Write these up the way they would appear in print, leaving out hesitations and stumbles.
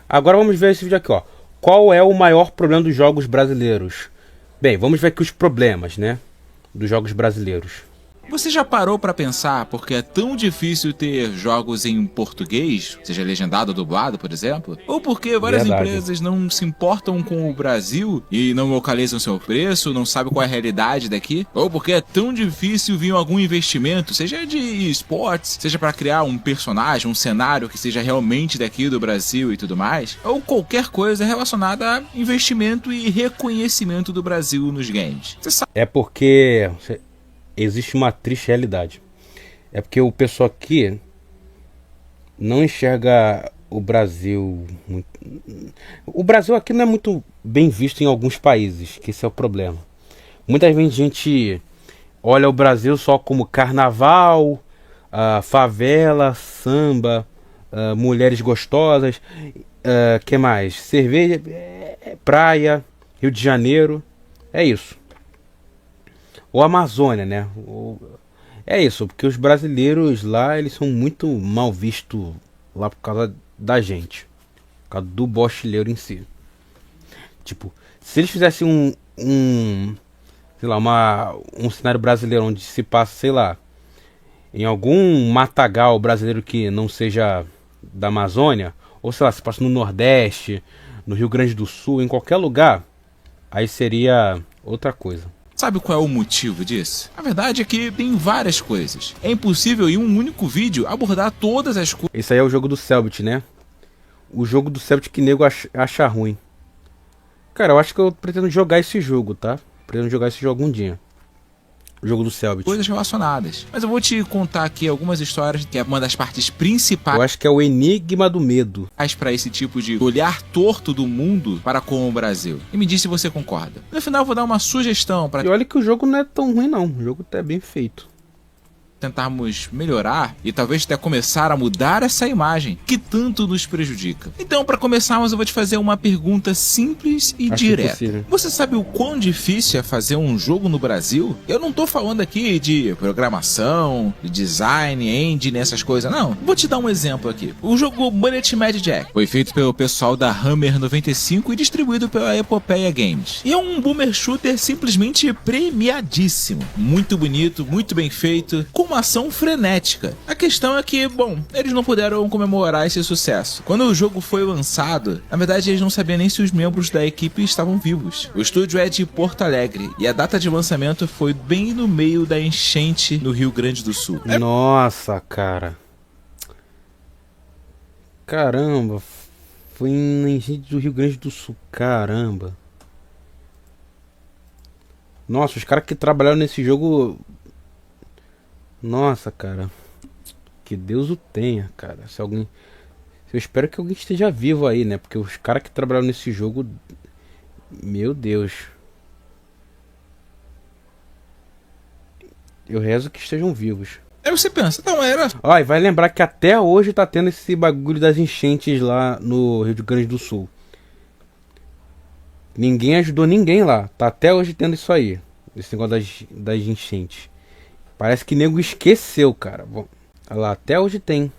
Agora vamos ver esse vídeo aqui, ó. Qual é o maior problema dos jogos brasileiros? Bem, vamos ver aqui os problemas, né? Dos jogos brasileiros. Você já parou pra pensar porque é tão difícil ter jogos em português, seja legendado ou dublado, por exemplo? Ou porque várias empresas não se importam com o Brasil e não localizam seu preço, não sabem qual é a realidade daqui? Ou porque é tão difícil vir algum investimento, seja de esportes, seja pra criar um personagem, um cenário que seja realmente daqui do Brasil e tudo mais? Ou qualquer coisa relacionada a investimento e reconhecimento do Brasil nos games? Você sabe? É porque existe uma triste realidade. É porque o pessoal aqui não enxerga o Brasil muito... O Brasil aqui não é muito bem visto em alguns países, que esse é o problema. Muitas vezes a gente olha o Brasil só como carnaval, favela, samba, mulheres gostosas, que mais? Cerveja, praia, Rio de Janeiro, é isso. Ou Amazônia, né? É isso, porque os brasileiros lá, eles são muito mal vistos lá por causa da gente. Por causa do bochileiro em si. Tipo, se eles fizessem sei lá, um cenário brasileiro onde se passa, sei lá, em algum matagal brasileiro que não seja da Amazônia, ou sei lá, se passa no Nordeste, no Rio Grande do Sul, em qualquer lugar, aí seria outra coisa. Sabe qual é o motivo disso? A verdade é que tem várias coisas. É impossível em um único vídeo abordar todas as coisas. Esse aí é o jogo do Cellbit, né? O jogo do Cellbit que nego acha ruim. Cara, eu acho que eu pretendo jogar esse jogo, tá? Pretendo jogar esse jogo um dia. O jogo do Cellbit. Coisas relacionadas. Mas eu vou te contar aqui algumas histórias que é uma das partes principais. Eu acho que é o enigma do medo. Para esse tipo de olhar torto do mundo para com o Brasil. E me diz se você concorda. No final eu vou dar uma sugestão para... E olha que o jogo não é tão ruim não. O jogo tá bem feito. Tentarmos melhorar e talvez até começar a mudar essa imagem que tanto nos prejudica. Então, para começarmos, eu vou te fazer uma pergunta simples e direta. Você sabe o quão difícil é fazer um jogo no Brasil? Eu não tô falando aqui de programação, de design, engine, essas coisas, não. Vou te dar um exemplo aqui. O jogo Bullet Mad Jack foi feito pelo pessoal da Hammer 95 e distribuído pela Epopeia Games. E é um boomer shooter simplesmente premiadíssimo. Muito bonito, muito bem feito, com uma ação frenética. A questão é que, bom, eles não puderam comemorar esse sucesso. Quando o jogo foi lançado, na verdade eles não sabiam nem se os membros da equipe estavam vivos. O estúdio é de Porto Alegre e a data de lançamento foi bem no meio da enchente no Rio Grande do Sul. Nossa, cara. Caramba. Foi na enchente do Rio Grande do Sul. Caramba. Nossa, os caras que trabalharam nesse jogo... Nossa, cara. Que Deus o tenha, cara. Eu espero que alguém esteja vivo aí, né? Porque os caras que trabalharam nesse jogo... Meu Deus. Eu rezo que estejam vivos. Aí você pensa, não era... Ó, e vai lembrar que até hoje tá tendo esse bagulho das enchentes lá no Rio Grande do Sul. Ninguém ajudou ninguém lá. Tá até hoje tendo isso aí. Esse negócio das enchentes. Parece que nego esqueceu, cara. Bom, olha lá, até hoje tem.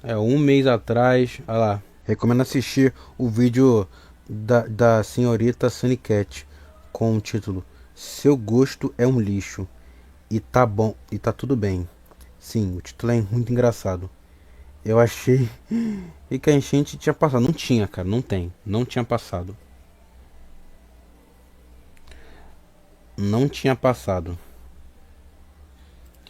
É, um mês atrás. Olha lá. Recomendo assistir o vídeo da senhorita Sunny Cat com o título Seu Gosto é um Lixo. E tá bom, e tá tudo bem. Sim, o título é muito engraçado. Eu achei que a enchente tinha passado. Não tinha, cara, não tem. Não tinha passado. Não tinha passado.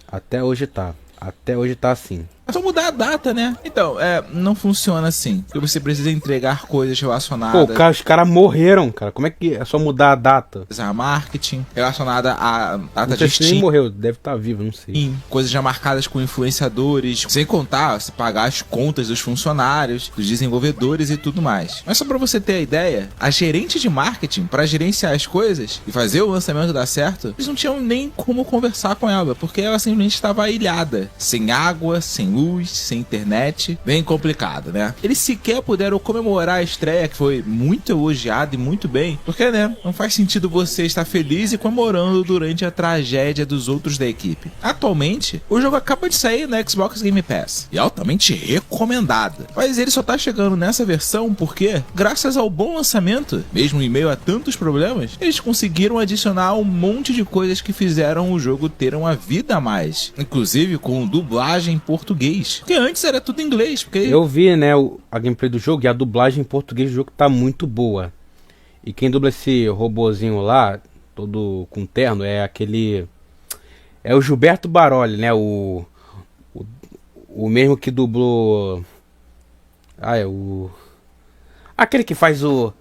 Até hoje tá. Até hoje tá assim. É só mudar a data, né? Então, não funciona assim. Porque você precisa entregar coisas relacionadas... Pô, os caras morreram, cara. Como é que é só mudar a data? A marketing, relacionada a data não de sei se ele morreu, deve estar vivo, não sei. Coisas já marcadas com influenciadores. Sem contar, se pagar as contas dos funcionários, dos desenvolvedores e tudo mais. Mas só pra você ter a ideia, a gerente de marketing, pra gerenciar as coisas e fazer o lançamento dar certo, eles não tinham nem como conversar com ela, porque ela simplesmente estava ilhada. Sem água, sem luz, sem internet, bem complicado, né? Eles sequer puderam comemorar a estreia, que foi muito elogiada e muito bem, porque, né, não faz sentido você estar feliz e comemorando durante a tragédia dos outros da equipe. Atualmente, o jogo acaba de sair no Xbox Game Pass, e é altamente recomendado. Mas ele só tá chegando nessa versão porque, graças ao bom lançamento, mesmo em meio a tantos problemas, eles conseguiram adicionar um monte de coisas que fizeram o jogo ter uma vida a mais, inclusive com dublagem em português, porque antes era tudo em inglês. Porque eu vi, né, a gameplay do jogo, e a dublagem em português do jogo tá muito boa. E quem dubla esse robozinho lá, todo com terno, é aquele... é o Gilberto Baroli, né, o mesmo que dublou... aquele que faz o...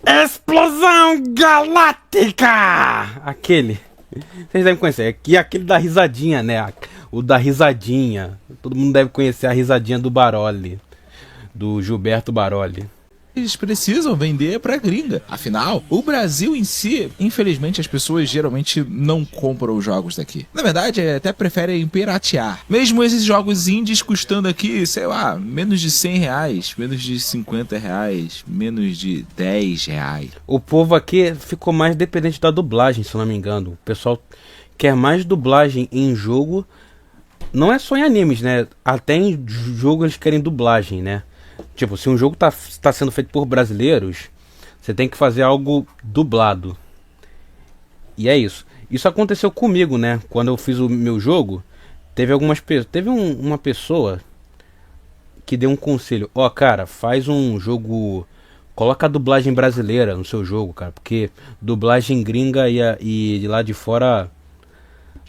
Explosão Galáctica! Aquele. Vocês devem conhecer. E aquele da risadinha, né? O da risadinha. Todo mundo deve conhecer a risadinha do Baroli. Do Gilberto Baroli. Eles precisam vender pra gringa. Afinal, o Brasil em si, infelizmente, as pessoas geralmente não compram os jogos daqui. Na verdade, até preferem piratear. Mesmo esses jogos indies custando aqui, sei lá, menos de R$100, menos de R$50, menos de R$10. O povo aqui ficou mais dependente da dublagem, se eu não me engano. O pessoal quer mais dublagem em jogo. Não é só em animes, né? Até em jogo eles querem dublagem, né? Tipo, se um jogo tá sendo feito por brasileiros, você tem que fazer algo dublado. E é isso. Isso aconteceu comigo, né? Quando eu fiz o meu jogo, teve uma pessoa que deu um conselho. Ó, cara, faz um jogo... coloca a dublagem brasileira no seu jogo, cara. Porque dublagem gringa e de lá de fora...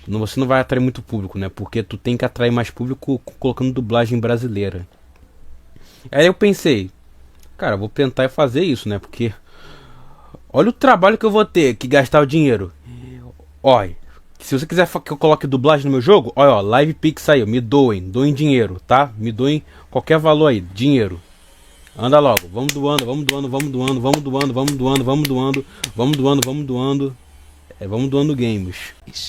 você não vai atrair muito público, né? Porque tu tem que atrair mais público colocando dublagem brasileira. Aí eu pensei, cara, vou tentar fazer isso, né? Porque olha o trabalho que eu vou ter que gastar o dinheiro. Olha, se você quiser que eu coloque dublagem no meu jogo, olha, ó, Live Pix aí, me doem dinheiro, tá? Me doem qualquer valor aí, dinheiro. Anda logo, vamos doando. Vamos doando games.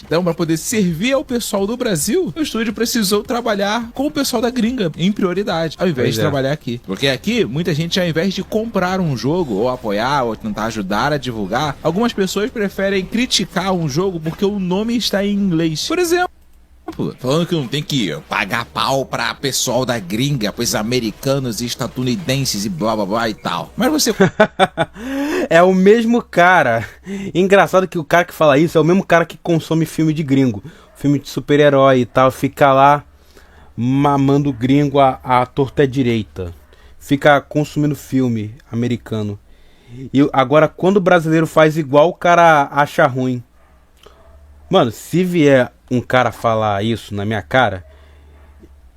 Então, para poder servir ao pessoal do Brasil, o estúdio precisou trabalhar com o pessoal da gringa em prioridade, ao invés de trabalhar aqui. Porque aqui, muita gente, ao invés de comprar um jogo, ou apoiar, ou tentar ajudar a divulgar, algumas pessoas preferem criticar um jogo porque o nome está em inglês. Por exemplo, falando que não tem que pagar pau pra pessoal da gringa, pois americanos e estadunidenses e blá blá blá e tal. Mas você... é o mesmo cara. Engraçado que o cara que fala isso é o mesmo cara que consome filme de gringo. Filme de super-herói e tal. Fica lá mamando gringo à torta direita. Fica consumindo filme americano. E agora quando o brasileiro faz igual, o cara acha ruim. Mano, se vier um cara falar isso na minha cara,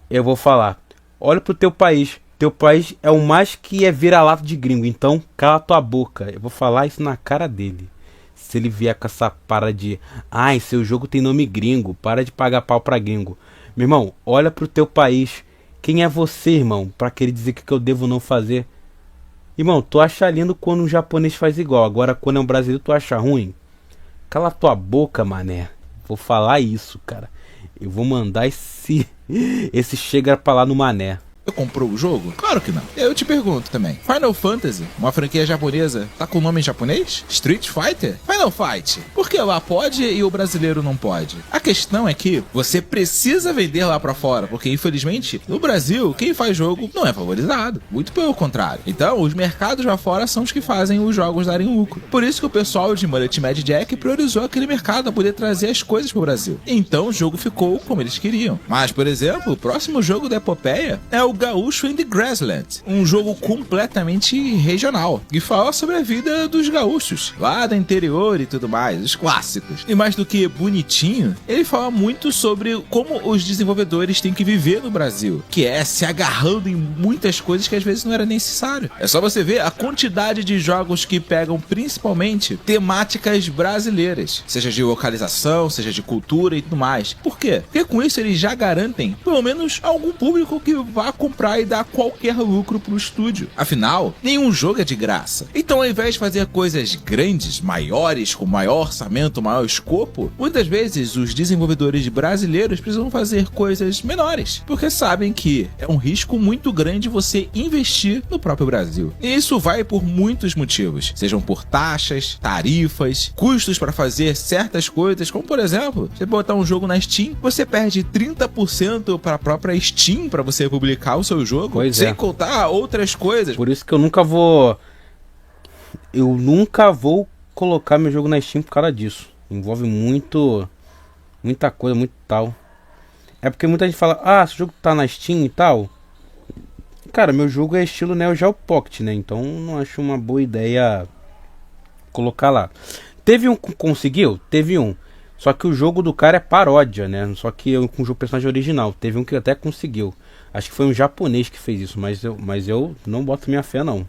eu vou falar: olha pro teu país. Teu país é o mais que é vira-lata de gringo. Então cala tua boca. Eu vou falar isso na cara dele. Se ele vier com essa parada de ai, seu jogo tem nome gringo, para de pagar pau pra gringo. Meu irmão, olha pro teu país. Quem é você, irmão, pra querer dizer que eu devo não fazer? Irmão, tu acha lindo quando um japonês faz igual. Agora quando é um brasileiro tu acha ruim? Cala tua boca, mané. Vou falar isso, cara. Eu vou mandar esse chega pra lá no mané. Eu comprou o jogo? Claro que não. Eu te pergunto também. Final Fantasy, uma franquia japonesa, tá com nome em japonês? Street Fighter? Final Fight. Por que lá pode e o brasileiro não pode? A questão é que você precisa vender lá pra fora, porque infelizmente, no Brasil, quem faz jogo não é valorizado. Muito pelo contrário. Então, os mercados lá fora são os que fazem os jogos darem lucro. Por isso que o pessoal de Mullet Mad Jack priorizou aquele mercado a poder trazer as coisas pro Brasil. Então, o jogo ficou como eles queriam. Mas, por exemplo, o próximo jogo da epopeia é o Gaúcho in the Grassland, um jogo completamente regional, que fala sobre a vida dos gaúchos, lá do interior e tudo mais, os clássicos. E mais do que bonitinho, ele fala muito sobre como os desenvolvedores têm que viver no Brasil, que é se agarrando em muitas coisas que às vezes não era necessário. É só você ver a quantidade de jogos que pegam principalmente temáticas brasileiras, seja de localização, seja de cultura e tudo mais. Por quê? Porque com isso eles já garantem pelo menos algum público que vá comprar e dar qualquer lucro pro estúdio. Afinal, nenhum jogo é de graça. Então, ao invés de fazer coisas grandes, maiores, com maior orçamento, maior escopo, muitas vezes os desenvolvedores brasileiros precisam fazer coisas menores, porque sabem que é um risco muito grande você investir no próprio Brasil. E isso vai por muitos motivos, sejam por taxas, tarifas, custos para fazer certas coisas, como por exemplo, você botar um jogo na Steam, você perde 30% para a própria Steam para você publicar o seu jogo, pois sem é. contar outras coisas. Por isso que eu nunca vou colocar meu jogo na Steam por causa disso. Envolve muita coisa, muito tal. É porque muita gente fala, se o jogo tá na Steam e tal. Cara, meu jogo é estilo Neo Geo Pocket, né? Então não acho uma boa ideia colocar lá. Teve um que conseguiu? Teve um. Só que o jogo do cara é paródia, né? Só que eu com o jogo personagem original. Teve um que até conseguiu. Acho que foi um japonês que fez isso, mas eu não boto minha fé não.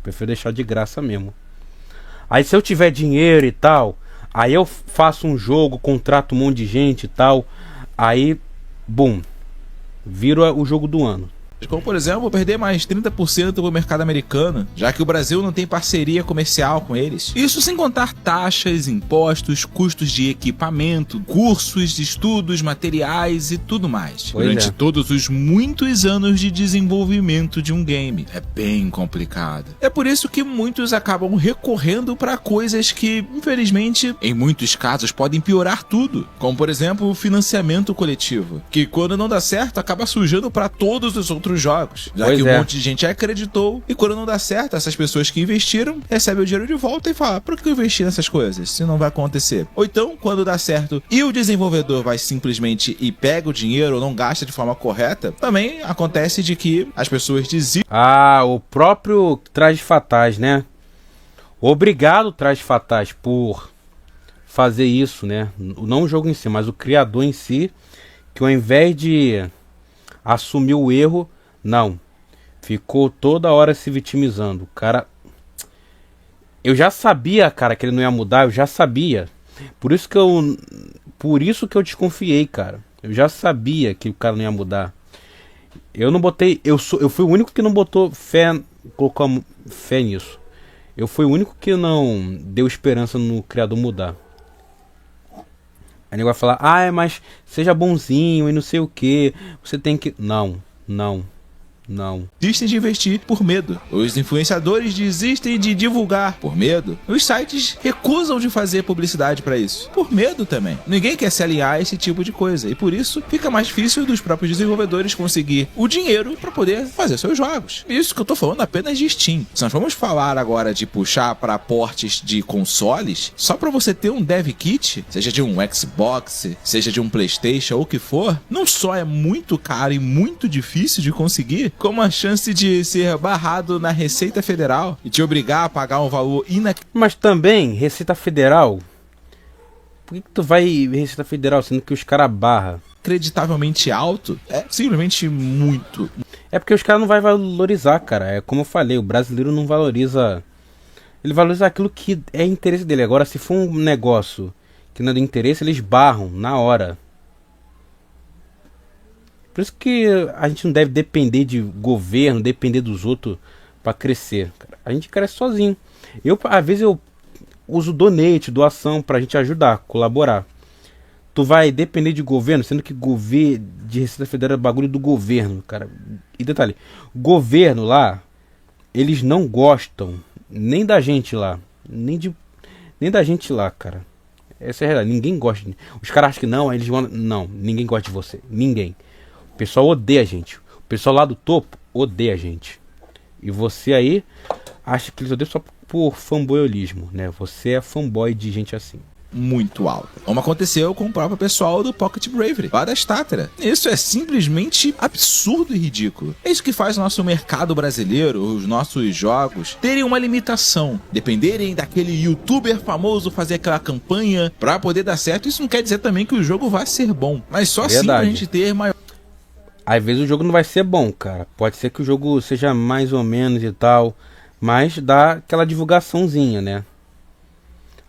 Prefiro deixar de graça mesmo. Aí se eu tiver dinheiro e tal, aí eu faço um jogo, contrato um monte de gente e tal. Aí, bum, viro o jogo do ano. Como, por exemplo, perder mais 30% pro mercado americano, já que o Brasil não tem parceria comercial com eles. Isso sem contar taxas, impostos, custos de equipamento, cursos, estudos, materiais e tudo mais. Durante todos os muitos anos de desenvolvimento de um game. É bem complicado. É por isso que muitos acabam recorrendo para coisas que, infelizmente, em muitos casos podem piorar tudo. Como, por exemplo, o financiamento coletivo, que quando não dá certo, acaba sujando para todos os outros jogos, já que um monte de gente acreditou, e quando não dá certo, essas pessoas que investiram recebem o dinheiro de volta e falam, por que eu investi nessas coisas, se não vai acontecer? Ou então, quando dá certo e o desenvolvedor vai simplesmente e pega o dinheiro ou não gasta de forma correta, também acontece de que as pessoas desistem. O próprio Trajes Fatais, né? Obrigado, Trajes Fatais, por fazer isso, né? Não o jogo em si, mas o criador em si, que ao invés de assumir o erro, não, ficou toda hora se vitimizando. O cara, eu já sabia, cara, que ele não ia mudar, eu já sabia. Por isso que eu desconfiei, cara. Eu já sabia que o cara não ia mudar. Eu não botei, eu fui o único que não botou fé, colocou fé nisso. Eu fui o único que não deu esperança no criador mudar. Aí ele vai falar, mas seja bonzinho e não sei o que. Você tem que... Não. Desistem de investir por medo. Os influenciadores desistem de divulgar por medo. Os sites recusam de fazer publicidade para isso por medo também. Ninguém quer se alinhar a esse tipo de coisa e por isso fica mais difícil dos próprios desenvolvedores conseguir o dinheiro para poder fazer seus jogos. Isso que eu tô falando apenas de Steam. Se nós vamos falar agora de puxar para portes de consoles, só para você ter um dev kit, seja de um Xbox, seja de um PlayStation ou o que for, não só é muito caro e muito difícil de conseguir, como a chance de ser barrado na Receita Federal e te obrigar a pagar um valor Mas também, Receita Federal, por que tu vai Receita Federal sendo que os caras barram? Inacreditavelmente alto, é simplesmente muito. É porque os caras não vão valorizar, cara. É como eu falei, o brasileiro não valoriza. Ele valoriza aquilo que é interesse dele. Agora, se for um negócio que não é do interesse, eles barram na hora. Por isso que a gente não deve depender de governo, depender dos outros para crescer. A gente cresce sozinho. Às vezes eu uso donate, doação pra gente ajudar, colaborar. Tu vai depender de governo, sendo que governo de Receita Federal é bagulho do governo, cara. E detalhe, governo lá, eles não gostam nem da gente lá, nem da gente lá, cara. Essa é a realidade, ninguém gosta. Os caras acham que não, eles vão... Não, ninguém gosta de você, ninguém. O pessoal odeia a gente. O pessoal lá do topo odeia a gente. E você aí acha que eles odeiam só por fanboyolismo, né? Você é fanboy de gente assim. Muito alta. Como aconteceu com o próprio pessoal do Pocket Bravery, lá da Statera. Isso é simplesmente absurdo e ridículo. É isso que faz o nosso mercado brasileiro, os nossos jogos, terem uma limitação. Dependerem daquele youtuber famoso fazer aquela campanha pra poder dar certo. Isso não quer dizer também que o jogo vai ser bom, mas só assim pra gente ter maior... Às vezes o jogo não vai ser bom, cara. Pode ser que o jogo seja mais ou menos e tal, mas dá aquela divulgaçãozinha, né?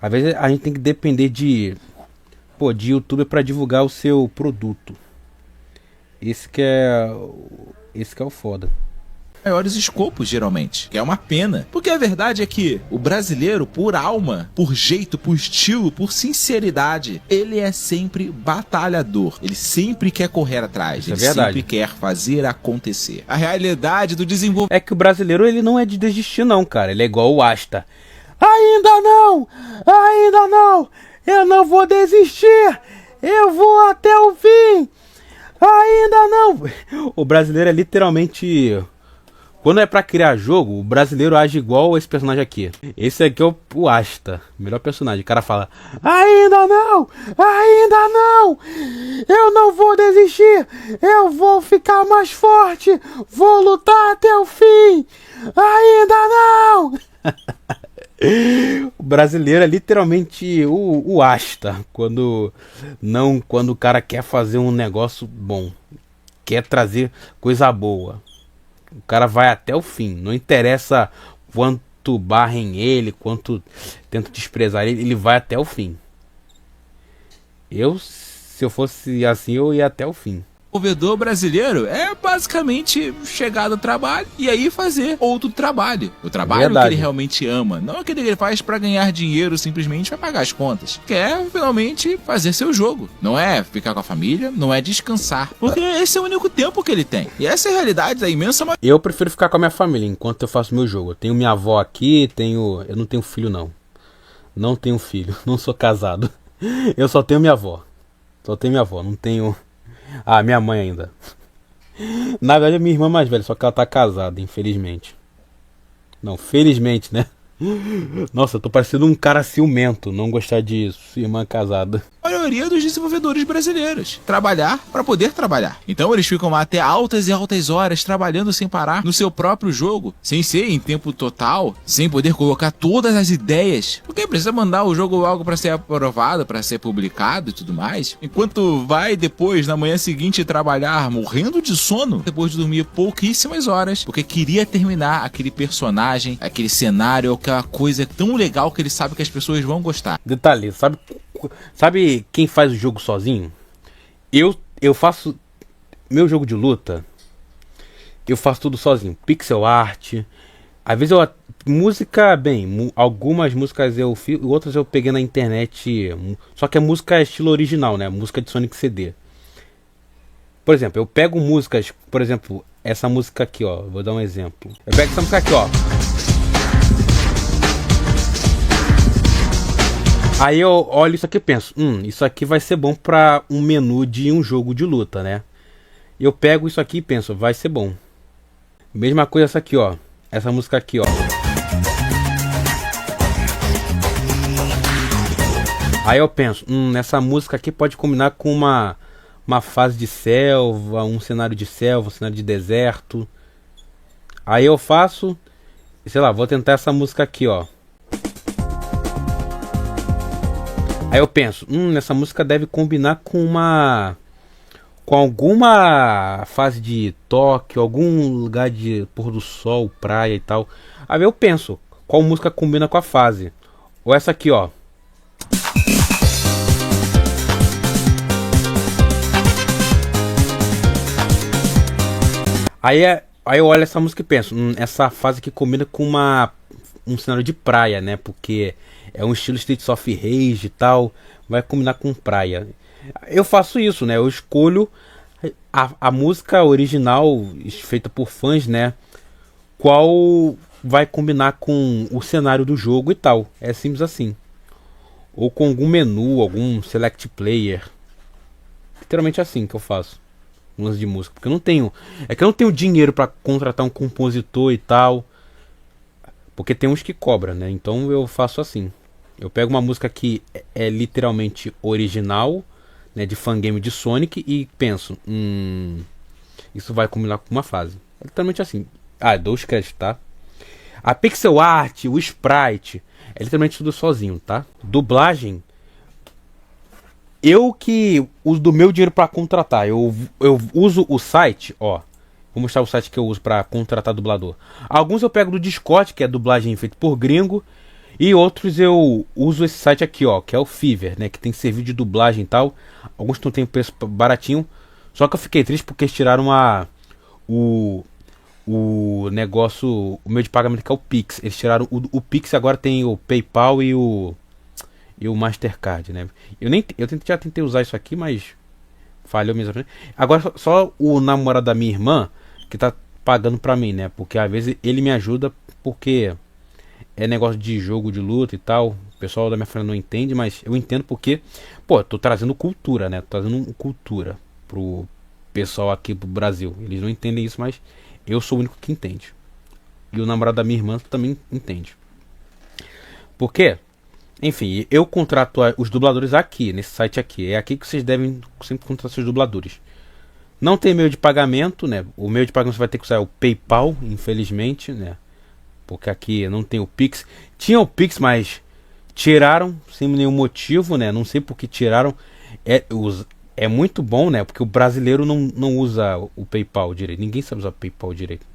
Às vezes a gente tem que depender de youtuber para divulgar o seu produto. Esse que é Esse que é o foda. Maiores escopos, geralmente, que é uma pena. Porque a verdade é que o brasileiro, por alma, por jeito, por estilo, por sinceridade, ele é sempre batalhador. Ele sempre quer correr atrás. Ele sempre quer fazer acontecer. A realidade do desenvolvimento é que o brasileiro, ele não é de desistir não, cara. Ele é igual o Asta. Ainda não! Ainda não! Eu não vou desistir! Eu vou até o fim! Ainda não! O brasileiro é literalmente... Quando é pra criar jogo, o brasileiro age igual esse personagem aqui. Esse aqui é o Asta, melhor personagem. O cara fala, ainda não! Ainda não! Eu não vou desistir! Eu vou ficar mais forte! Vou lutar até o fim! Ainda não! O brasileiro é literalmente o Asta. Quando o cara quer fazer um negócio bom. Quer trazer coisa boa. O cara vai até o fim. Não interessa quanto barrem ele, quanto tentam desprezar ele, ele vai até o fim. Se eu fosse assim, eu ia até o fim. O desenvolvedor brasileiro é basicamente chegar no trabalho e aí fazer outro trabalho. O trabalho que ele realmente ama. Não aquele que ele faz pra ganhar dinheiro simplesmente pra pagar as contas. Quer finalmente fazer seu jogo. Não é ficar com a família, não é descansar. Porque esse é o único tempo que ele tem. E essa é a realidade da imensa maioria. Eu prefiro ficar com a minha família enquanto eu faço meu jogo. Eu tenho minha avó aqui, eu não tenho filho não. Não tenho filho, não sou casado. Eu só tenho minha avó. Só tenho minha avó, não tenho... Ah, minha mãe ainda. Na verdade é minha irmã mais velha, só que ela tá casada, infelizmente. Não, felizmente, né? Nossa, eu tô parecendo um cara ciumento, não gostar de sua irmã casada. A maioria dos desenvolvedores brasileiros. Trabalhar para poder trabalhar. Então eles ficam lá até altas e altas horas trabalhando sem parar no seu próprio jogo, sem ser em tempo total, sem poder colocar todas as ideias, porque precisa mandar o jogo logo para ser aprovado, para ser publicado e tudo mais. Enquanto vai depois, na manhã seguinte, trabalhar morrendo de sono, depois de dormir pouquíssimas horas, porque queria terminar aquele personagem, aquele cenário, aquela coisa tão legal que ele sabe que as pessoas vão gostar. Detalhe, sabe quem faz o jogo sozinho? Eu faço meu jogo de luta, eu faço tudo sozinho. Pixel art, às vezes música, bem, algumas músicas eu fiz, outras eu peguei na internet, só que é música estilo original, né? Música de Sonic CD. Por exemplo, eu pego músicas, por exemplo, essa música aqui, ó, vou dar um exemplo. Eu pego essa música aqui, ó. Aí eu olho isso aqui e penso, isso aqui vai ser bom pra um menu de um jogo de luta, né? Eu pego isso aqui e penso, vai ser bom. Mesma coisa essa aqui, ó. Essa música aqui, ó. Aí eu penso, essa música aqui pode combinar com uma fase de selva, um cenário de selva, um cenário de deserto. Aí eu faço, sei lá, vou tentar essa música aqui, ó. Aí eu penso, essa música deve combinar com alguma fase de Tóquio, algum lugar de pôr do sol, praia e tal. Aí eu penso, qual música combina com a fase? Ou essa aqui, ó. Aí eu olho essa música e penso, essa fase aqui combina com um cenário de praia, né? Porque é um estilo Streets of Rage e tal, vai combinar com praia. Eu faço isso, né? Eu escolho a música original feita por fãs, né? Qual vai combinar com o cenário do jogo e tal. É simples assim. Ou com algum menu, algum select player. Literalmente assim que eu faço. Um lance de música. Porque eu não tenho. É que eu não tenho dinheiro para contratar um compositor e tal. Porque tem uns que cobram, né? Então eu faço assim. Eu pego uma música que é literalmente original, né, de fangame de Sonic, e penso, isso vai combinar com uma fase. É literalmente assim. Dou os créditos, tá? A pixel art, o sprite, é literalmente tudo sozinho, tá? Dublagem, eu que uso do meu dinheiro para contratar. Eu uso o site, ó. Vou mostrar o site que eu uso para contratar dublador. Alguns eu pego do Discord, que é dublagem feita por gringo. E outros eu uso esse site aqui, ó, que é o Fiverr, né? Que tem serviço de dublagem e tal. Alguns não tem preço baratinho. Só que eu fiquei triste porque eles tiraram o, o negócio, o meio de pagamento que é o Pix. Eles tiraram o Pix, agora tem o PayPal e o Mastercard, né? Já tentei usar isso aqui, mas falhou mesmo. Agora só o namorado da minha irmã que tá pagando pra mim, né? Porque às vezes ele me ajuda porque é negócio de jogo de luta e tal. O pessoal da minha família não entende, mas eu entendo porque, pô, eu tô trazendo cultura, né? Tô trazendo cultura pro pessoal aqui pro Brasil. Eles não entendem isso, mas eu sou o único que entende. E o namorado da minha irmã também entende. Por quê? Enfim, eu contrato os dubladores aqui, nesse site aqui. É aqui que vocês devem sempre contratar seus dubladores. Não tem meio de pagamento, né? O meio de pagamento você vai ter que usar o PayPal, infelizmente, né? Porque aqui não tem o Pix. Tinha o Pix, mas tiraram sem nenhum motivo, né? Não sei por que tiraram. É muito bom, né? Porque o brasileiro não usa o PayPal direito. Ninguém sabe usar o PayPal direito.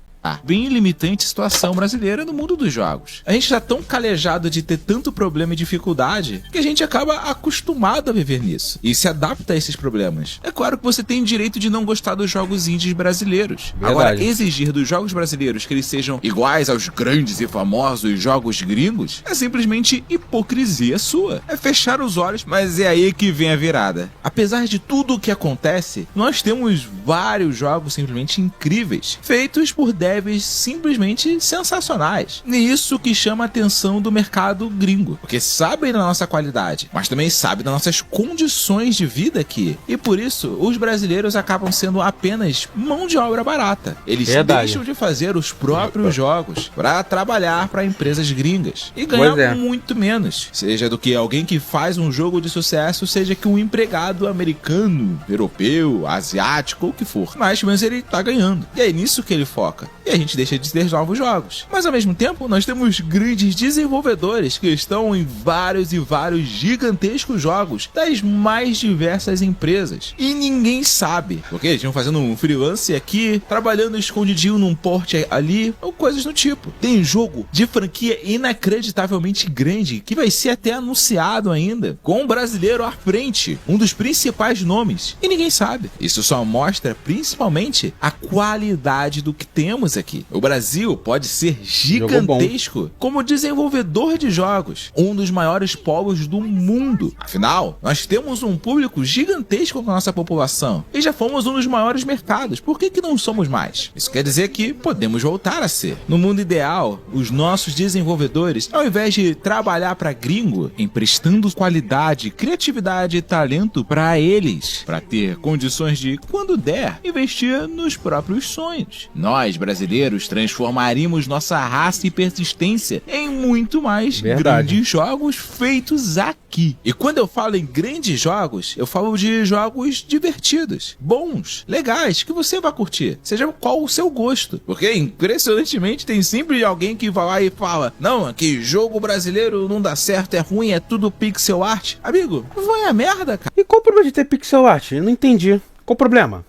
Bem limitante a situação brasileira no mundo dos jogos. A gente tá tão calejado de ter tanto problema e dificuldade que a gente acaba acostumado a viver nisso e se adapta a esses problemas. É claro que você tem o direito de não gostar dos jogos indies brasileiros. Verdade. Agora, exigir dos jogos brasileiros que eles sejam iguais aos grandes e famosos jogos gringos é simplesmente hipocrisia sua. É fechar os olhos, mas é aí que vem a virada. Apesar de tudo o que acontece, nós temos vários jogos simplesmente incríveis, feitos por devs simplesmente sensacionais. E isso que chama a atenção do mercado gringo, porque sabem da nossa qualidade, mas também sabem das nossas condições de vida aqui. E por isso, os brasileiros acabam sendo apenas mão de obra barata. Eles deixam de fazer os próprios jogos para trabalhar para empresas gringas e ganhar muito menos, seja do que alguém que faz um jogo de sucesso, seja que um empregado americano, europeu, asiático ou o que for. Mas ele tá ganhando. E é nisso que ele foca. E a gente deixa de ter novos jogos. Mas ao mesmo tempo, nós temos grandes desenvolvedores que estão em vários e vários gigantescos jogos das mais diversas empresas. E ninguém sabe. Porque eles estão fazendo um freelance aqui, trabalhando escondidinho num porte ali, ou coisas do tipo. Tem jogo de franquia inacreditavelmente grande, que vai ser até anunciado ainda, com um brasileiro à frente, um dos principais nomes. E ninguém sabe. Isso só mostra, principalmente, a qualidade do que temos aqui. O Brasil pode ser gigantesco como desenvolvedor de jogos, um dos maiores polos do mundo. Afinal, nós temos um público gigantesco com a nossa população e já fomos um dos maiores mercados. Por que não somos mais? Isso quer dizer que podemos voltar a ser. No mundo ideal, os nossos desenvolvedores, ao invés de trabalhar para gringo, emprestando qualidade, criatividade e talento para eles, para ter condições de, quando der, investir nos próprios sonhos. Nós, brasileiros, transformaríamos nossa raça e persistência em muito mais grandes jogos feitos aqui. E quando eu falo em grandes jogos, eu falo de jogos divertidos, bons, legais, que você vai curtir, seja qual o seu gosto. Porque, impressionantemente, tem sempre alguém que vai lá e fala: não, que jogo brasileiro não dá certo, é ruim, é tudo pixel art. Amigo, vai a merda, cara. E qual o problema de ter pixel art? Eu não entendi. Qual o problema?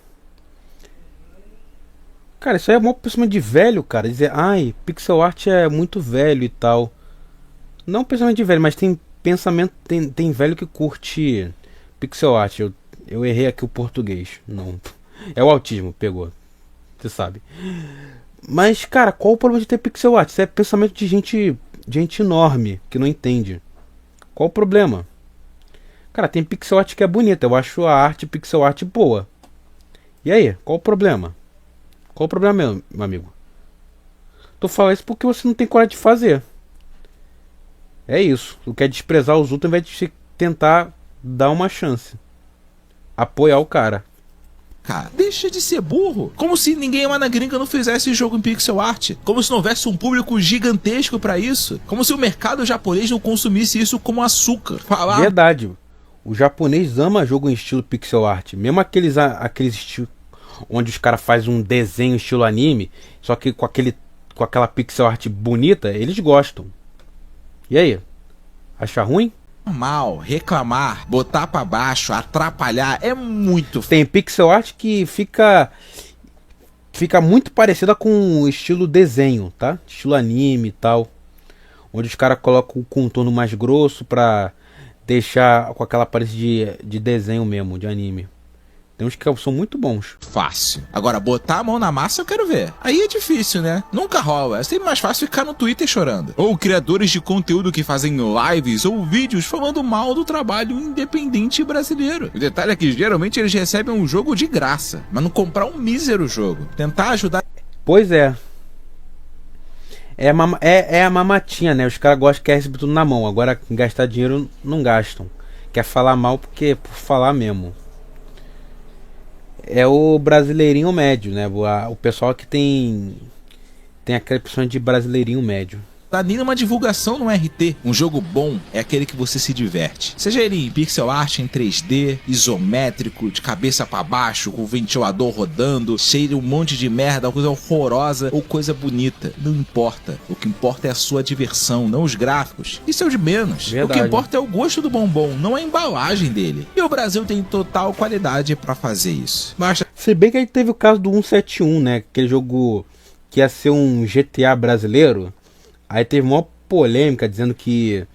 Cara, isso aí é um pensamento de velho, cara. Dizer, ai, pixel art é muito velho e tal. Não pensamento de velho, mas tem pensamento, tem velho que curte pixel art. Eu errei aqui o português. Não. É o autismo, pegou. Você sabe. Mas, cara, qual o problema de ter pixel art? Isso é pensamento de gente enorme, que não entende. Qual o problema? Cara, tem pixel art que é bonita. Eu acho a arte pixel art boa. E aí, qual o problema? Qual o problema, meu amigo? Tô falando isso porque você não tem coragem de fazer. É isso. Tu quer desprezar os outros ao invés de tentar dar uma chance. Apoiar o cara. Cara, deixa de ser burro. Como se ninguém lá na gringa não fizesse jogo em pixel art. Como se não houvesse um público gigantesco pra isso. Como se o mercado japonês não consumisse isso como açúcar. Verdade. O japonês ama jogo em estilo pixel art. Mesmo aqueles estilos onde os caras fazem um desenho estilo anime, só que com aquela pixel art bonita, eles gostam. E aí? Acha ruim? Mal, reclamar, botar pra baixo, atrapalhar, é muito... Tem pixel art que fica muito parecida com o estilo desenho, tá? Estilo anime e tal. Onde os caras colocam o contorno mais grosso pra deixar com aquela aparência de desenho mesmo, de anime. Tem uns que são muito bons. Fácil. Agora, botar a mão na massa eu quero ver. Aí é difícil, né? Nunca rola. É sempre mais fácil ficar no Twitter chorando. Ou criadores de conteúdo que fazem lives ou vídeos falando mal do trabalho independente brasileiro. O detalhe é que geralmente eles recebem um jogo de graça, mas não comprar um mísero jogo. Tentar ajudar... Pois é. É a mamatinha, né? Os caras gostam de receber tudo na mão. Agora, gastar dinheiro, não gastam. Quer falar mal porque por falar mesmo. É o brasileirinho médio, né? O pessoal que tem aquela opção de brasileirinho médio. Dá nem uma divulgação no RT. Um jogo bom é aquele que você se diverte. Seja ele em pixel art em 3D, isométrico, de cabeça para baixo, com o ventilador rodando, cheio de um monte de merda, coisa horrorosa ou coisa bonita. Não importa. O que importa é a sua diversão, não os gráficos. Isso é o de menos. Verdade. O que importa é o gosto do bombom, não a embalagem dele. E o Brasil tem total qualidade para fazer isso. Basta... Se bem que a gente teve o caso do 171, né? Aquele jogo que ia ser um GTA brasileiro. Aí teve uma polêmica dizendo que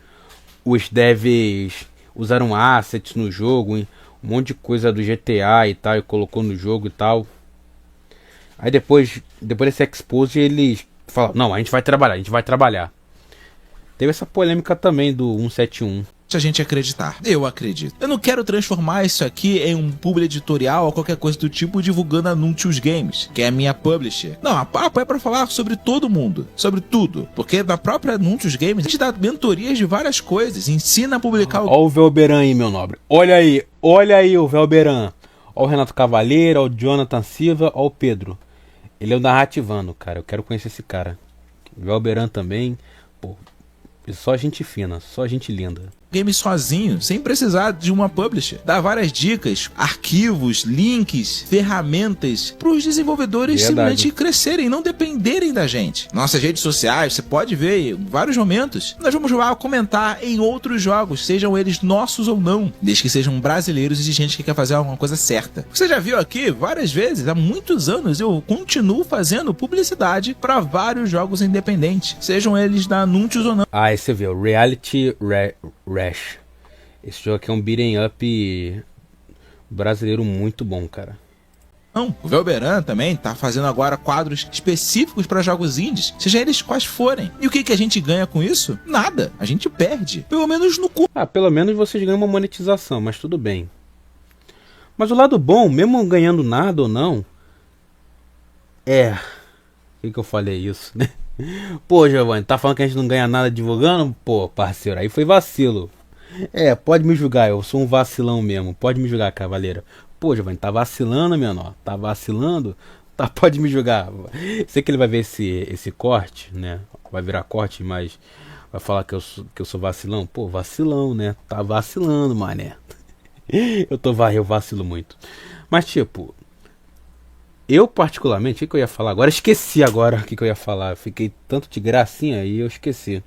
os devs usaram assets no jogo, um monte de coisa do GTA e tal, e colocou no jogo e tal. Aí depois desse expose eles falaram, não, a gente vai trabalhar. Teve essa polêmica também do 171. A gente acreditar. Eu acredito. Eu não quero transformar isso aqui em um publi editorial ou qualquer coisa do tipo divulgando a Nuntius Games, que é a minha publisher. Não, a papo é pra falar sobre todo mundo, sobre tudo. Porque na própria Nuntius Games a gente dá mentorias de várias coisas, ensina a publicar o... Ó o Velberan aí, meu nobre. Olha aí o Velberan. Ó o Renato Cavaleiro, ó o Jonathan Silva, ó o Pedro. Ele é o narrativando, cara. Eu quero conhecer esse cara. Velberan também. Pô, só gente fina, só gente linda. Game sozinho, sem precisar de uma publisher. Dá várias dicas, arquivos, links, ferramentas para os desenvolvedores simplesmente crescerem, não dependerem da gente. Nossas redes sociais, você pode ver em vários momentos. Nós vamos lá comentar em outros jogos, sejam eles nossos ou não, desde que sejam brasileiros e de gente que quer fazer alguma coisa certa. Você já viu aqui várias vezes, há muitos anos, eu continuo fazendo publicidade para vários jogos independentes, sejam eles da Nuntius ou não. Ah, esse você viu, Reality Rash. Esse jogo aqui é um beat'em up brasileiro muito bom, cara. Não, o Velberan também tá fazendo agora quadros específicos para jogos indies, seja eles quais forem. E o que a gente ganha com isso? Nada. A gente perde. Pelo menos no cu. Ah, pelo menos vocês ganham uma monetização, mas tudo bem. Mas o lado bom, mesmo ganhando nada ou não, por que eu falei isso, né? Pô, Giovanni, tá falando que a gente não ganha nada divulgando? Pô, parceiro, aí foi vacilo. Pode me julgar, eu sou um vacilão mesmo. Pode me julgar, cavaleiro. Pô, Giovanni, tá vacilando, menor? Tá vacilando? Tá, pode me julgar. Sei que ele vai ver esse corte, né? Vai virar corte, mas vai falar que eu sou vacilão. Pô, vacilão, né? Tá vacilando, mané. Eu vacilo muito. Mas, tipo... Eu, particularmente, o que eu ia falar agora? Esqueci agora o que eu ia falar. Eu fiquei tanto de gracinha e eu esqueci.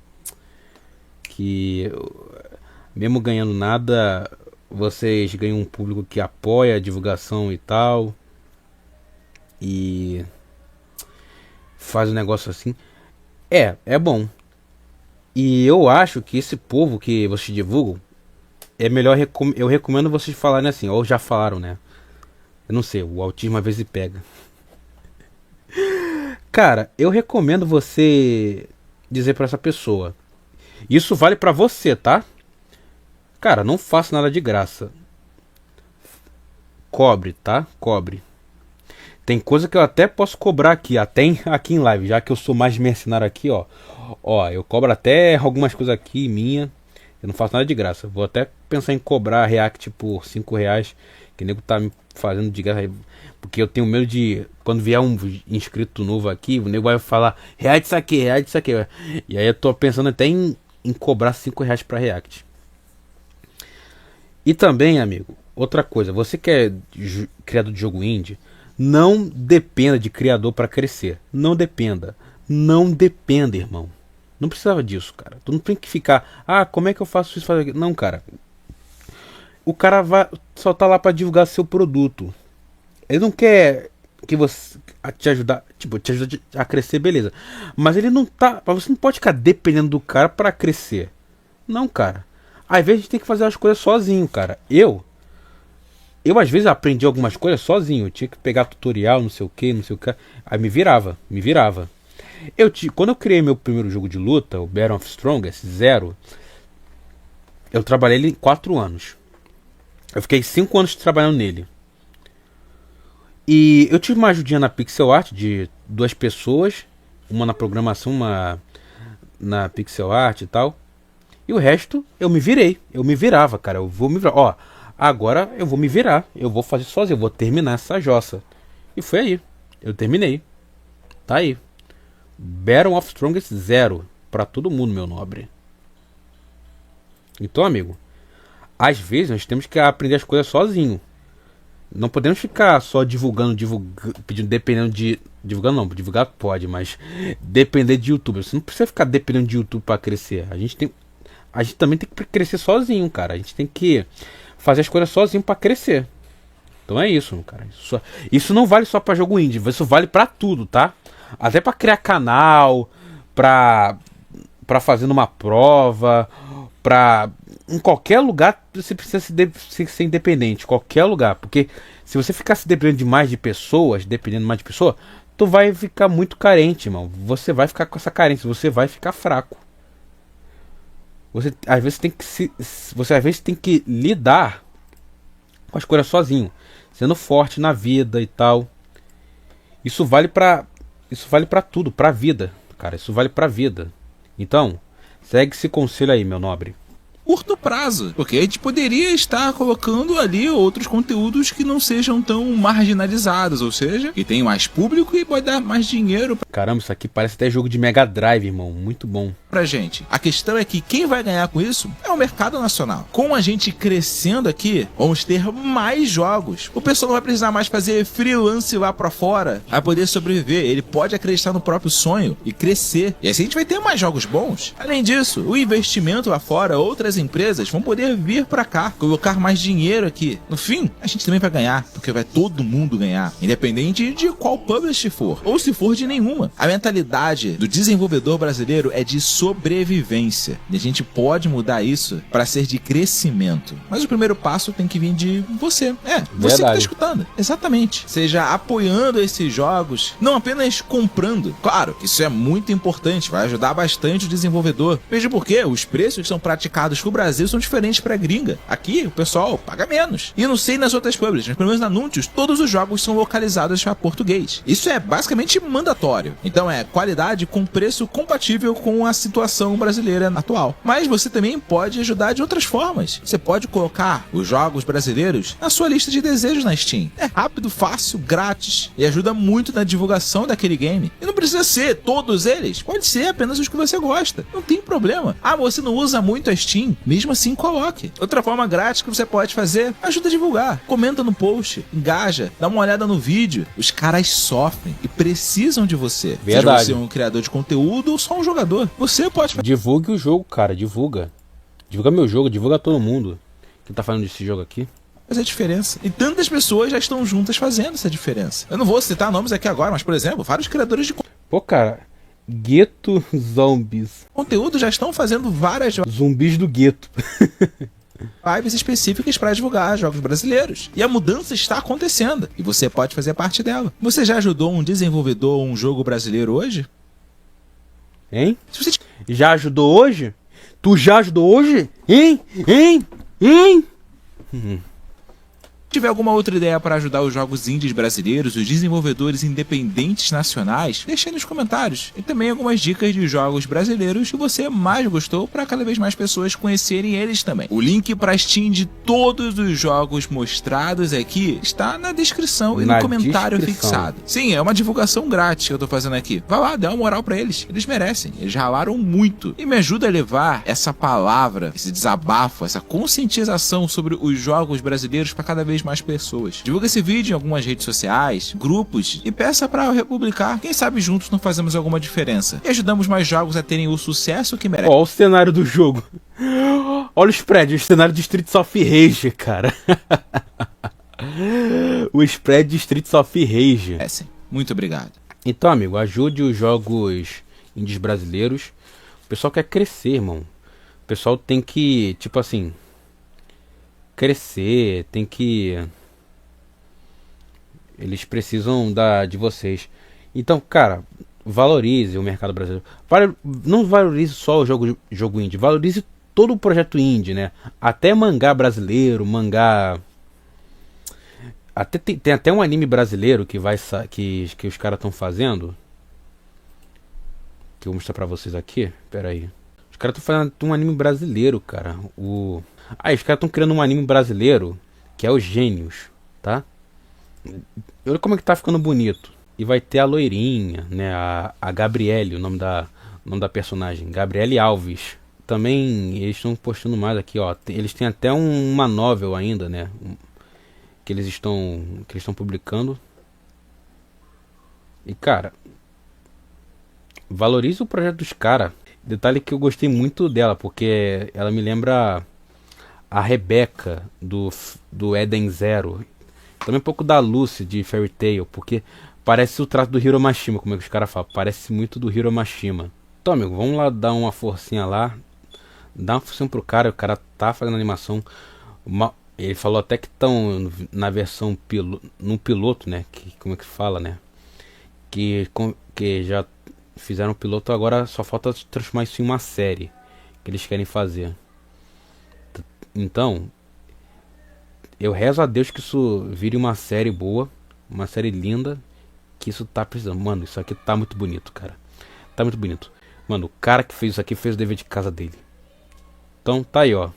Que, mesmo ganhando nada, vocês ganham um público que apoia a divulgação e tal. E faz um negócio assim. É bom. E eu acho que esse povo que vocês divulgam, é melhor, eu recomendo vocês falarem assim, ou já falaram, né? Eu não sei, o autismo às vezes pega. Cara, eu recomendo você dizer pra essa pessoa. Isso vale pra você, tá? Cara, não faça nada de graça. Cobre, tá? Cobre. Tem coisa que eu até posso cobrar aqui, até aqui em live, já que eu sou mais mercenário aqui, ó. Ó, eu cobro até algumas coisas aqui minha. Eu não faço nada de graça. Vou até pensar em cobrar React por R$5. Que o nego tá me fazendo de graça. Porque eu tenho medo de... Quando vier um inscrito novo aqui, o nego vai falar React isso aqui, React isso aqui. E aí eu tô pensando até em cobrar R$5 pra React. E também, amigo, outra coisa. Você que é criador de jogo indie, não dependa de criador para crescer. Não dependa. Não dependa, irmão. Não precisava disso, cara. Tu não tem que ficar... Ah, como é que eu faço isso? Fazer aquilo? Não, cara. O cara só tá lá pra divulgar seu produto. Ele não quer que você te ajudar, tipo, te ajuda a crescer, beleza. Mas ele não tá, você não pode ficar dependendo do cara pra crescer. Não, cara. Às vezes a gente tem que fazer as coisas sozinho, cara. Eu às vezes aprendi algumas coisas sozinho. Eu tinha que pegar tutorial, não sei o que, não sei o que. Aí me virava. Quando eu criei meu primeiro jogo de luta, o Battle of Strongest Zero, eu trabalhei ele em 4 anos. Eu fiquei 5 anos trabalhando nele. E eu tive uma ajudinha na pixel art de 2 pessoas. Uma na programação, uma na pixel art e tal. E o resto eu me virei. Eu me virava, cara. Eu vou me virar. Ó, agora eu vou me virar. Eu vou fazer sozinho. Eu vou terminar essa jossa. E foi aí. Eu terminei. Tá aí. Battle of Strongest Zero. Pra todo mundo, meu nobre. Então, amigo, às vezes nós temos que aprender as coisas sozinho. Não podemos ficar só pedindo, dependendo de... Divulgando não, divulgar pode, mas depender de YouTube. Você não precisa ficar dependendo de YouTube para crescer. A gente também tem que crescer sozinho, cara. A gente tem que fazer as coisas sozinho para crescer. Então é isso, cara. Isso não vale só para jogo indie, isso vale para tudo, tá? Até para criar canal, para fazer numa prova, em qualquer lugar você precisa ser independente, qualquer lugar, porque se você ficar se dependendo de pessoas, tu vai ficar muito carente, irmão. Você vai ficar com essa carência, você vai ficar fraco. Você às vezes tem que lidar com as coisas sozinho, sendo forte na vida e tal. Isso vale pra tudo, pra vida, cara. Isso vale pra vida. Então, segue esse conselho aí, meu nobre. Curto prazo, porque a gente poderia estar colocando ali outros conteúdos que não sejam tão marginalizados, ou seja, que tem mais público e pode dar mais dinheiro. Caramba, isso aqui parece até jogo de Mega Drive, irmão, muito bom. Pra gente. A questão é que quem vai ganhar com isso é o mercado nacional. Com a gente crescendo aqui, vamos ter mais jogos. O pessoal não vai precisar mais fazer freelance lá pra fora, vai poder sobreviver. Ele pode acreditar no próprio sonho e crescer. E assim a gente vai ter mais jogos bons. Além disso, o investimento lá fora, outras empresas vão poder vir pra cá, colocar mais dinheiro aqui. No fim, a gente também vai ganhar, porque vai todo mundo ganhar, independente de qual publisher for, ou se for de nenhuma. A mentalidade do desenvolvedor brasileiro é de sobrevivência, e a gente pode mudar isso para ser de crescimento. Mas o primeiro passo tem que vir de você. Você que tá escutando. Exatamente. Seja apoiando esses jogos, não apenas comprando. Claro, isso é muito importante, vai ajudar bastante o desenvolvedor. Veja porque os preços que são praticados no Brasil são diferentes pra gringa. Aqui o pessoal paga menos. E eu não sei nas outras publishers, mas pelo menos na Anúncios, todos os jogos são localizados para português. Isso é basicamente mandatório. Então é qualidade com preço compatível com a situação brasileira atual. Mas você também pode ajudar de outras formas. Você pode colocar os jogos brasileiros na sua lista de desejos na Steam. É rápido, fácil, grátis e ajuda muito na divulgação daquele game. E não precisa ser todos eles, pode ser apenas os que você gosta. Não tem problema. Você não usa muito a Steam? Mesmo assim, coloque. Outra forma grátis que você pode fazer, ajuda a divulgar. Comenta no post, engaja, dá uma olhada no vídeo. Os caras sofrem e precisam de você. Verdade. Seja você um criador de conteúdo ou só um jogador. Você pode fazer. Divulgue o jogo, cara, divulga. Divulga meu jogo, divulga todo mundo que tá falando desse jogo aqui. Fazer a diferença. E tantas pessoas já estão juntas fazendo essa diferença. Eu não vou citar nomes aqui agora, mas, por exemplo, vários criadores de Pô, cara, Gueto Zombies. conteúdo já estão fazendo várias Zumbis do gueto. lives específicas para divulgar jogos brasileiros. E a mudança está acontecendo. E você pode fazer parte dela. Você já ajudou um desenvolvedor a um jogo brasileiro hoje? Hein? Se você Já ajudou hoje? Tu já ajudou hoje? Hein? tiver alguma outra ideia para ajudar os jogos indies brasileiros, os desenvolvedores independentes nacionais, deixe aí nos comentários. E também algumas dicas de jogos brasileiros que você mais gostou para cada vez mais pessoas conhecerem eles também. O link para Steam de todos os jogos mostrados aqui está na descrição e no comentário fixado. Sim, é uma divulgação grátis que eu tô fazendo aqui. Vai lá, dá uma moral para eles. Eles merecem. Eles ralaram muito. E me ajuda a levar essa palavra, esse desabafo, essa conscientização sobre os jogos brasileiros para cada vez mais pessoas. Divulga esse vídeo em algumas redes sociais, grupos e peça para republicar. Quem sabe juntos não fazemos alguma diferença e ajudamos mais jogos a terem o sucesso que merecem. Olha o cenário do jogo. Olha os prédios, o cenário de Streets of Rage, cara. O spread de Streets of Rage. É sim. Muito obrigado. Então, amigo, ajude os jogos indies brasileiros. O pessoal quer crescer, irmão. O pessoal tem que, tipo assim, crescer, tem que Eles precisam de vocês. Então, cara, valorize o mercado brasileiro. Não valorize só o jogo indie, valorize todo o projeto indie, né? Até mangá brasileiro, mangá. Tem até um anime brasileiro que que os caras estão fazendo. Que eu vou mostrar pra vocês aqui. Pera aí. Os caras estão fazendo um anime brasileiro, cara. Os caras estão criando um anime brasileiro que é os Gênios, tá? Olha como é que tá ficando bonito. E vai ter a loirinha, né? A Gabriele, o nome da personagem. Gabriele Alves. Também eles estão postando mais aqui, ó. Eles têm até uma novel ainda, né? Que eles estão publicando. E cara, valorize o projeto dos caras. Detalhe que eu gostei muito dela, porque ela me lembra a Rebeca do Eden Zero. Também um pouco da Lucy de Fairy Tail, porque parece o traço do Hiro Mashima, como é que os caras falam. Parece muito do Hiro Mashima. Então, amigo, vamos lá dar uma forcinha lá. Dá uma forcinha pro cara, o cara tá fazendo animação. Ele falou até que estão na versão no piloto, né? Como é que fala, né? Que já fizeram o piloto, agora só falta transformar isso em uma série que eles querem fazer. Então, eu rezo a Deus que isso vire uma série boa, uma série linda, que isso tá precisando. Mano, isso aqui tá muito bonito, cara. Tá muito bonito. Mano, o cara que fez isso aqui fez o dever de casa dele. Então, tá aí, ó.